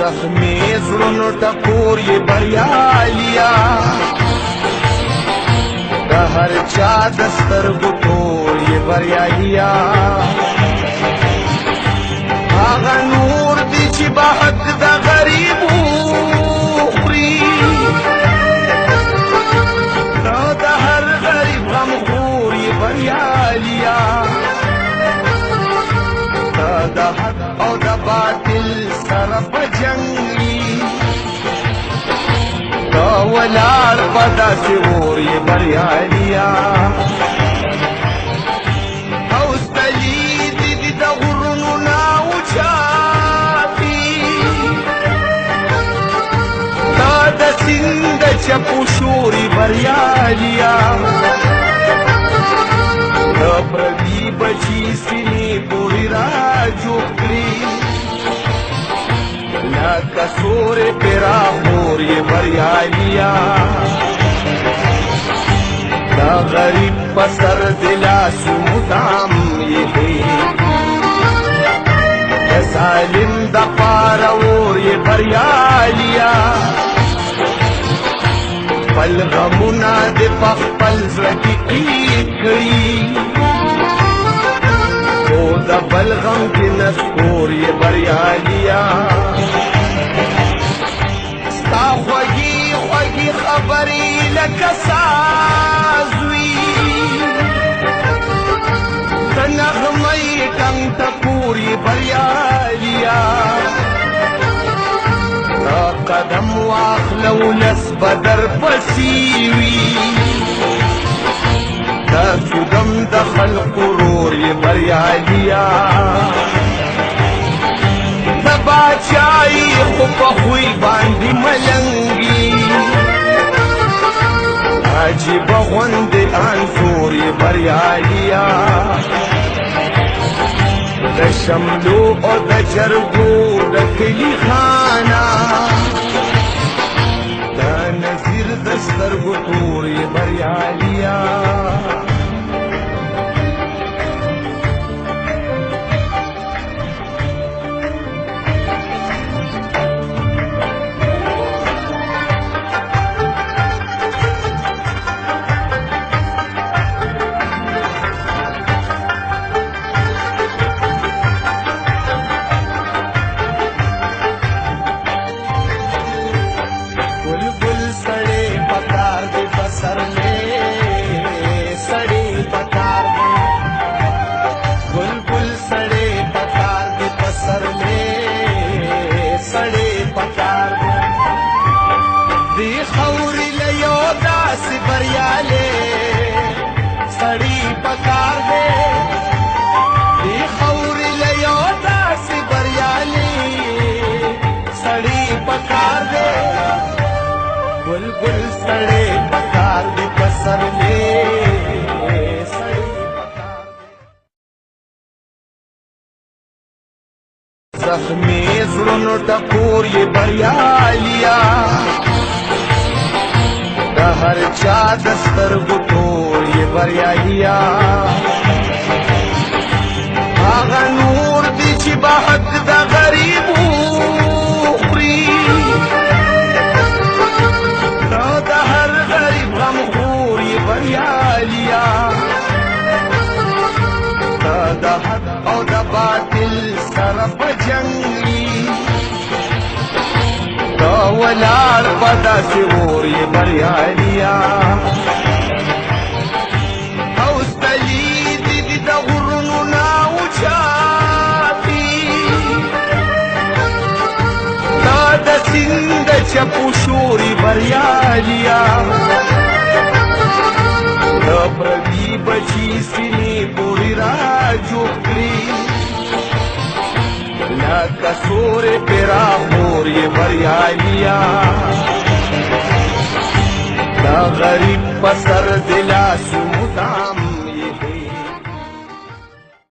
زخمی زړونو ټکور یې بریالیا د هر چا د سترګو تور یې بریالیا هغه نور دی چې به حق د غریبو خوري د هر غریب غم خور یې بریالیا د حق او د باطل سره په جنګ ولاړ په داسې اور یې بریالیا حوصلې دې د غرونو نه اوچاتې دا د سیند د چپو شور یې بریالیا د پردي بچي سینې پورې راجوړ کړي لکه سورې پیرا خور یې بریالیا دا غریب په سر د لاسو مدام یې د ظالم د پاره اور یې بریالیا خپل غمونه دې په خپل زړه کې قید کړي خو د بل غم کې نسکور یې بریالیا ستا خوږې خوږې خبرې لکه ساز وي د نغمې ټنګ ټکور یې بریالیا قدم واخله ولس به درپسې وي تاسو دم د خلقو رور یې بریالیا د باچایي خو په خوی باندې ملنګي عجیبه غوندې انځور یې بریالیا د شملو او د جرګو د کلي خانه د نظیر د سترګو تور یې بریالیا گل سڑے پکار دی پسر لے زخمی زړونو ټکور یې بریالیا د هر چا د سترګو تور یې بریالیا هغه نور دی چې به حق د غریبو خوري د هر غریب غم خور یې بریالیا د حق او د باطل سره په جنګ ولاړ په داسې اور یې بریالیا حوصلې دې د غرونو نه اوچاتې دا د سیند د چپو شور یې بریالیا د پردي بچي سینې پورې راجوړ کړي لکه سورې پیرا خور یې بریالیا دا غریب په سر د لاسو